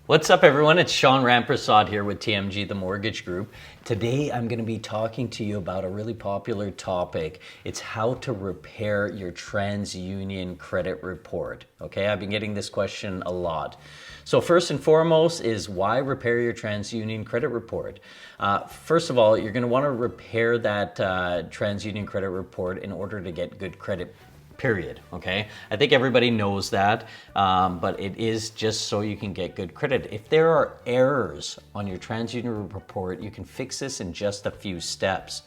What's up, everyone? It's Sean Rampersad here with TMG, the Mortgage Group. Today, I'm going to be talking to you about a really popular topic. It's how to repair your Transunion credit report. Okay, I've been getting this question a lot. So first and foremost is why repair your Transunion credit report? First of all, you're going to want to repair that Transunion credit report in order to get good credit. Period. Okay, I think everybody knows that, but it is just so you can get good credit. If there are errors on your Transunion report, you can fix this in just a few steps.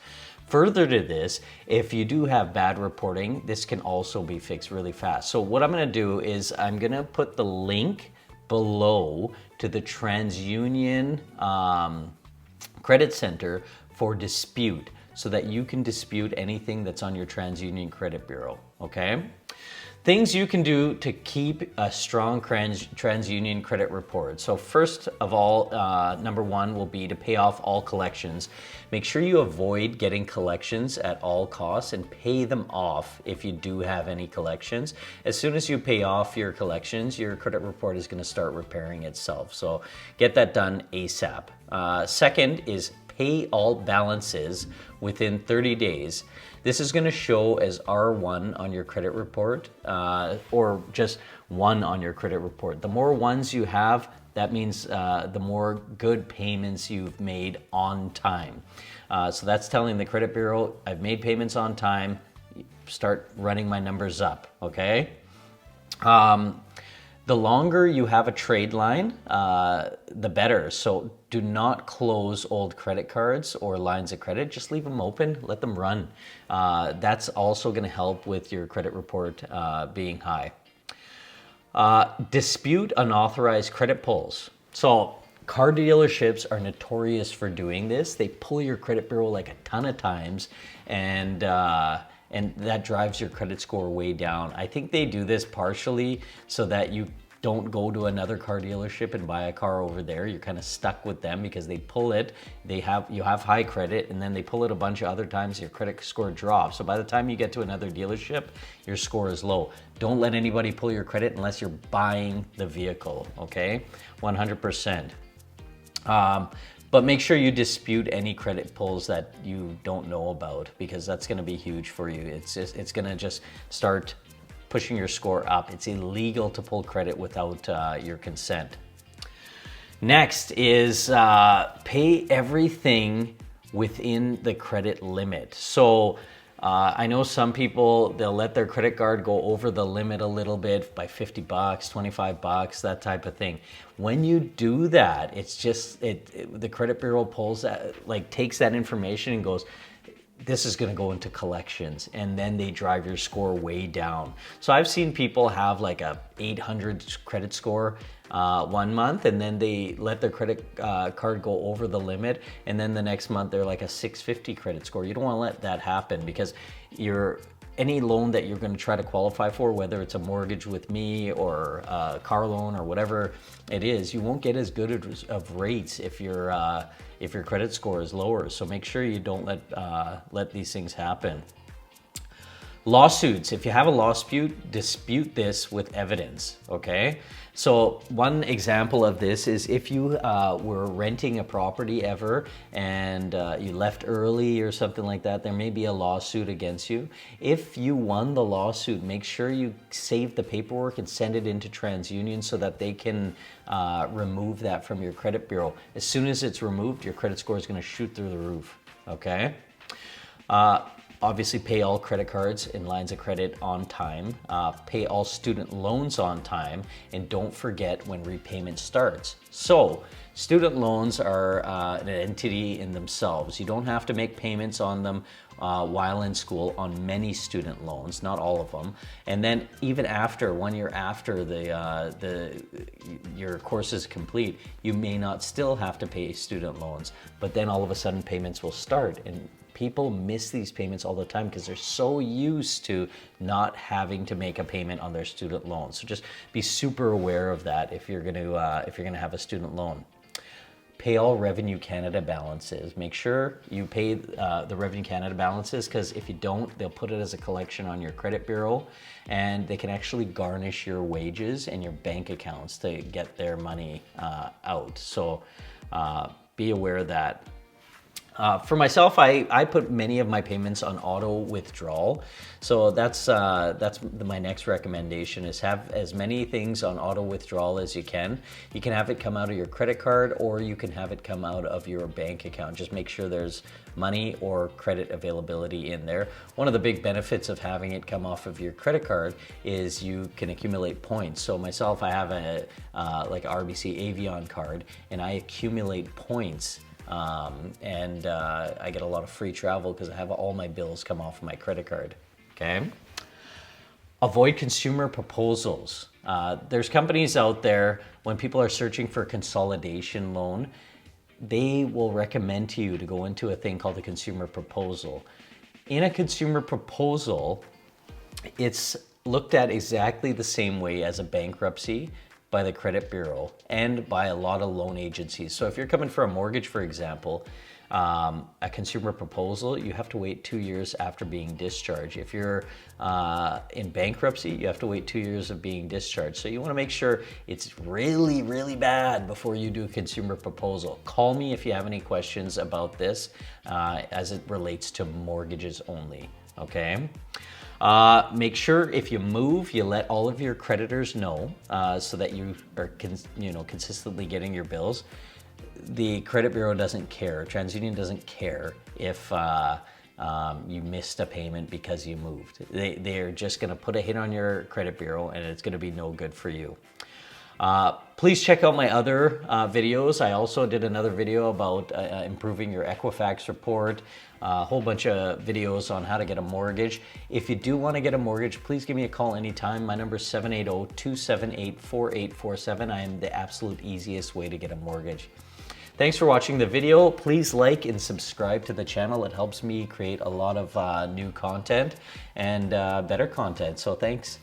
Further to this, if you do have bad reporting, this can also be fixed really fast. So what I'm going to do is I'm going to put the link below to the Transunion Credit Center for dispute, so that you can dispute anything that's on your Transunion credit bureau, okay? Things you can do to keep a strong Transunion credit report. So first of all, number one will be to pay off all collections. Make sure you avoid getting collections at all costs and pay them off if you do have any collections. As soon as you pay off your collections, your credit report is gonna start repairing itself. So get that done ASAP. Second is pay all balances within 30 days. This is going to show as R1 on your credit report, or just 1 on your credit report. The more ones you have, that means the more good payments you've made on time. So that's telling the credit bureau, I've made payments on time, start running my numbers up, okay? The longer you have a trade line, the better. So do not close old credit cards or lines of credit. Just leave them open, let them run. That's also going to help with your credit report being high. Dispute unauthorized credit pulls. So car dealerships are notorious for doing this. They pull your credit bureau like a ton of times, and that drives your credit score way down. I think they do this partially so that you don't go to another car dealership and buy a car over there. You're kind of stuck with them because they pull it. You have high credit, and then they pull it a bunch of other times. Your credit score drops. So by the time you get to another dealership, your score is low. Don't let anybody pull your credit unless you're buying the vehicle. Okay, 100%. But make sure you dispute any credit pulls that you don't know about, because that's going to be huge for you. It's going to just start pushing your score up. It's illegal to pull credit without your consent. Next is pay everything within the credit limit. So I know some people, they'll let their credit card go over the limit a little bit by $50, $25, that type of thing. When you do that, it's just, the credit bureau pulls that, like takes that information and goes, this is going to go into collections, and then they drive your score way down. So I've seen people have like a 800 credit score 1 month, and then they let their credit card go over the limit, and then the next month they're like a 650 credit score. You don't want to let that happen, because any loan that you're going to try to qualify for, whether it's a mortgage with me or a car loan or whatever it is, you won't get as good of rates if your credit score is lower. So make sure you don't let these things happen. Lawsuits. If you have a lawsuit, dispute this with evidence, okay? So one example of this is if you were renting a property ever and you left early or something like that, there may be a lawsuit against you. If you won the lawsuit, make sure you save the paperwork and send it into Transunion so that they can remove that from your credit bureau. As soon as it's removed, your credit score is going to shoot through the roof, okay? Obviously, pay all credit cards and lines of credit on time. Pay all student loans on time, and don't forget when repayment starts. So, student loans are an entity in themselves. You don't have to make payments on them while in school on many student loans, not all of them. And then even after, 1 year after your course is complete, you may not still have to pay student loans, but then all of a sudden payments will start. And people miss these payments all the time because they're so used to not having to make a payment on their student loan. So just be super aware of that if you're going to have a student loan. pay all Revenue Canada balances. Make sure you pay the Revenue Canada balances, because if you don't, they'll put it as a collection on your credit bureau, and they can actually garnish your wages and your bank accounts to get their money out. So be aware of that. For myself, I put many of my payments on auto withdrawal. So that's my next recommendation, is have as many things on auto withdrawal as you can. You can have it come out of your credit card, or you can have it come out of your bank account. Just make sure there's money or credit availability in there. One of the big benefits of having it come off of your credit card is you can accumulate points. So myself, I have a like RBC Avion card, and I accumulate points. I get a lot of free travel because I have all my bills come off of my credit card. Okay. Avoid consumer proposals. There's companies out there, when people are searching for a consolidation loan, they will recommend to you to go into a thing called a consumer proposal. In a consumer proposal, it's looked at exactly the same way as a bankruptcy by the credit bureau and by a lot of loan agencies. So if you're coming for a mortgage, for example, a consumer proposal, you have to wait 2 years after being discharged. If you're in bankruptcy, you have to wait 2 years of being discharged. So you want to make sure it's really, really bad before you do a consumer proposal. Call me if you have any questions about this as it relates to mortgages only, okay? Make sure if you move, you let all of your creditors know so that you are consistently getting your bills. The credit bureau doesn't care. Transunion doesn't care if you missed a payment because you moved. They're just going to put a hit on your credit bureau, and it's going to be no good for you. Please check out my other videos. I also did another video about improving your Equifax report, a whole bunch of videos on how to get a mortgage. If you do want to get a mortgage, please give me a call anytime. My number is 780-278-4847. I am the absolute easiest way to get a mortgage. Thanks for watching the video. Please like and subscribe to the channel. It helps me create a lot of new content and better content. So thanks.